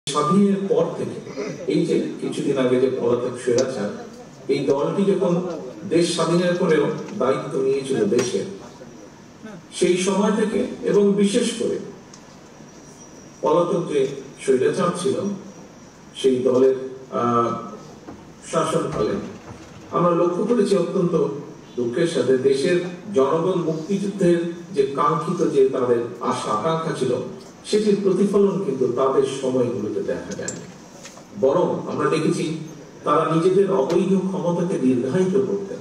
স্বাধীনের পর থেকে এই যে কিছুদিন আগে যে পলাতক স্বৈরাচার, এই দলটি যখন দেশ স্বাধীনের পরেও দায়িত্ব নিয়েছিল দেশের, সেই সময় থেকে এবং বিশেষ করে পলাতক যে স্বৈরাচার ছিল সেই দলের শাসনকালে আমরা লক্ষ্য করেছি অত্যন্ত দুঃখের সাথে দেশের জনগণ মুক্তিযুদ্ধের যে কাঙ্ক্ষিত যে তাদের আশা আকাঙ্ক্ষা ছিল সেটির প্রতিফলন কিন্তু তাদের সময়গুলোতে দেখা যায়। বরং আমরা দেখেছি তারা নিজেদের অবৈধ ক্ষমতাকে দীর্ঘায়িত করতে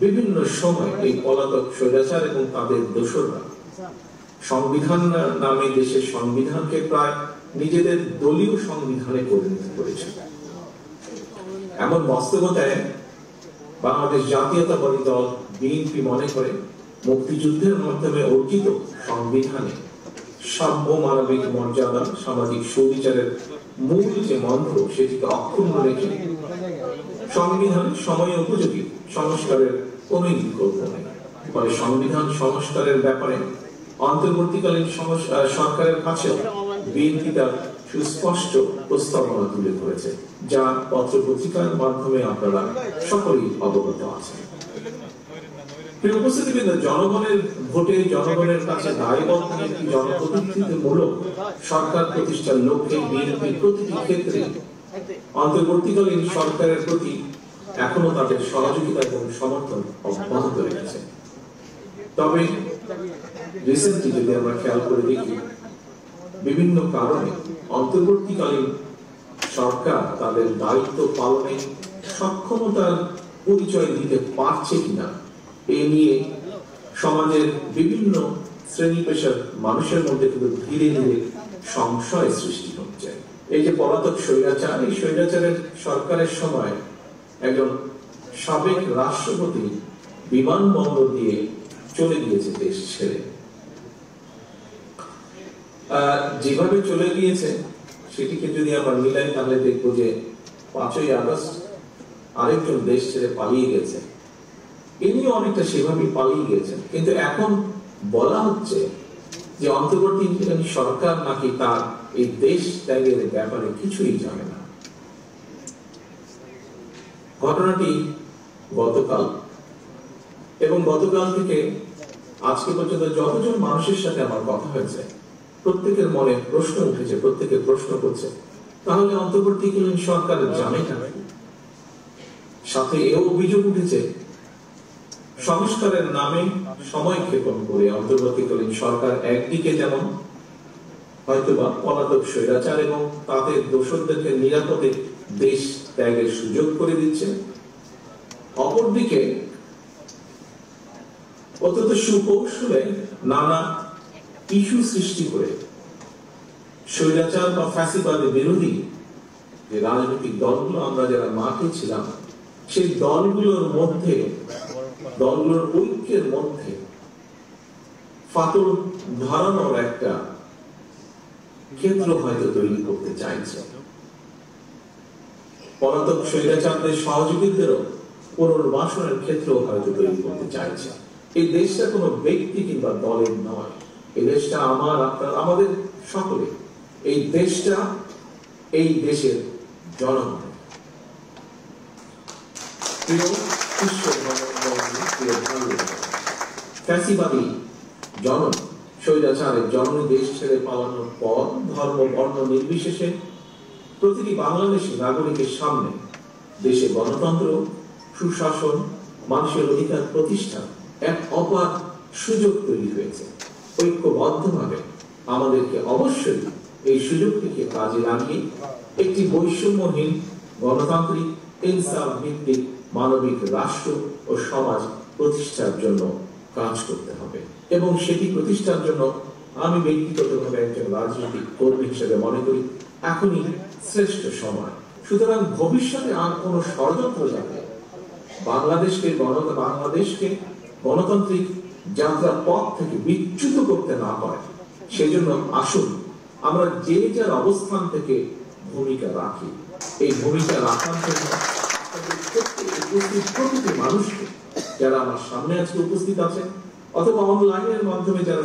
বিভিন্ন সময় এই পলাতক স্বৈরাচার এবং তাদের দোসররা সংবিধান নামে দেশের সংবিধানকে প্রায় নিজেদের দলীয় সংবিধানে পরিণত করেছে। এমন বাস্তবতায় বাংলাদেশ জাতীয়তাবাদী দল বিএনপি মনে করে মুক্তিযুদ্ধের মাধ্যমে অর্জিত সংবিধানে সাম্য, মানবিক মর্যাদা, সামাজিক সুবিচারের মূল যে মন্ত্র সেটিকে অক্ষুণ্ণ রেখে সংবিধান সময় উপযোগী সংস্কারের কোন বিকল্প নেই। ফলে সংবিধান সংস্কারের ব্যাপারে অন্তর্বর্তীকালীন সরকারের কাছেও বিএনপি তার সুস্পষ্ট প্রস্তাবনা তুলে ধরেছে, যা পত্র পত্রিকার মাধ্যমে আপনারা সকলেই অবগত আছেন। জনগণের ভোটে জনগণের কাছে দায়বদ্ধ একটি জনপ্রতিনিধিত্বমূলক সরকার প্রতিষ্ঠার লক্ষ্যে বিএনপি প্রতিটি ক্ষেত্রে অন্তর্বর্তীকালীন সরকারের প্রতি এখনো তাদের সহযোগিতা এবং সমর্থন অব্যাহত রেখেছে। তবে রিসেন্টলি যদি আমরা খেয়াল করে দেখি, বিভিন্ন কারণে অন্তর্বর্তীকালীন সরকার তাদের দায়িত্ব পালনে সক্ষমতার পরিচয় দিতে পারছে কিনা এ নিয়ে সমাজের বিভিন্ন শ্রেণী পেশার মানুষের মধ্যে কিন্তু ধীরে ধীরে সংশয় সৃষ্টি হচ্ছে। এই যে পলাতক স্বৈরাচার, এই স্বৈরাচারের সরকারের সময় একজন সাবেক রাষ্ট্রপতি বিমানবন্দর দিয়ে চলে গিয়েছে দেশ ছেড়ে। যেভাবে চলে গিয়েছে সেটিকে যদি আমরা মিলাই তাহলে দেখবো যে 5ই আগস্ট আরেকজন দেশ ছেড়ে পালিয়ে গেছে, ইনি অনেকটা সেভাবেই পালিয়ে গেছেন। কিন্তু এখন বলা হচ্ছে যে অন্তর্বর্তীকালীন সরকার নাকি তার এই দেশ ত্যাগের ব্যাপারে কিছুই জানে না। ঘটনাটি গতকাল এবং গতকাল থেকে আজকে পর্যন্ত যতজন মানুষের সাথে আমার কথা হয়েছে প্রত্যেকের মনে প্রশ্ন উঠেছে, প্রত্যেকে প্রশ্ন করছে তাহলে অন্তর্বর্তীকালীন সরকার জানে না। সাথে এও অভিযোগ উঠেছে সংস্কারের নামে সময় ক্ষেপণ করে অন্তর্বর্তীকালীন সরকার একদিকে যেমন হয়তোবা পলাতক স্বৈরাচার এবং তাদের দোসরদেরকে নিরাপদে দেশ ত্যাগের সুযোগ করে দিচ্ছে, অপরদিকে অত্যন্ত সুকৌশলে নানা ইস্যু সৃষ্টি করে স্বৈরাচার বা ফ্যাসিবাদের বিরোধী যে রাজনৈতিক দলগুলো আমরা যারা মাঠে ছিলাম সেই দলগুলোর ঐক্যের মধ্যে ফাটল ধরানোর একটা ক্ষেত্র হয়তো তৈরি করতে চাইছে। পলাতক স্বৈরাচারদের সহযোগীদেরও পুনর্বাসনের ক্ষেত্র হয়তো তৈরি করতে চাইছে। এই দেশটা কোনো ব্যক্তি কিংবা দলের নয়, এই দেশটা আমার, আপনার, আমাদের সকলে। এই দেশটা এই দেশের জনগণ। ফ্যাসিবাদী জনন স্বৈরাচারের জননী দেশ ছেড়ে পালানোর পর ধর্ম বর্ণ নির্বিশেষে প্রতিটি বাংলাদেশী নাগরিকের সামনে দেশে গণতন্ত্র, সুশাসন, মানুষের অধিকার প্রতিষ্ঠা এক অপার সুযোগ তৈরি হয়েছে। ঐক্যবদ্ধভাবে আমাদেরকে অবশ্যই এই সুযোগটিকে কাজে লাগিয়ে একটি বৈষম্যহীন গণতান্ত্রিক ইনসাফ ভিত্তিক মানবিক রাষ্ট্র ও সমাজ প্রতিষ্ঠার জন্য কাজ করতে হবে। এবং সেটি প্রতিষ্ঠার জন্য আমি ব্যক্তিগতভাবে একজন রাজনৈতিক কর্মী হিসেবে মনে করি এখনই শ্রেষ্ঠ সময়। সুতরাং ভবিষ্যতে আর কোন ষড়যন্ত্র যাতে বাংলাদেশকে গণতান্ত্রিক যাত্রার পথ থেকে বিচ্যুত করতে না পারে সেজন্য আসুন আমরা যে যার অবস্থান থেকে ভূমিকা রাখি। এই ভূমিকা রাখার জন্য প্রতিটি মানুষকে যারা আমার সামনে আজকে উপস্থিত আছেন অথবা অনলাইনের মাধ্যমে যারা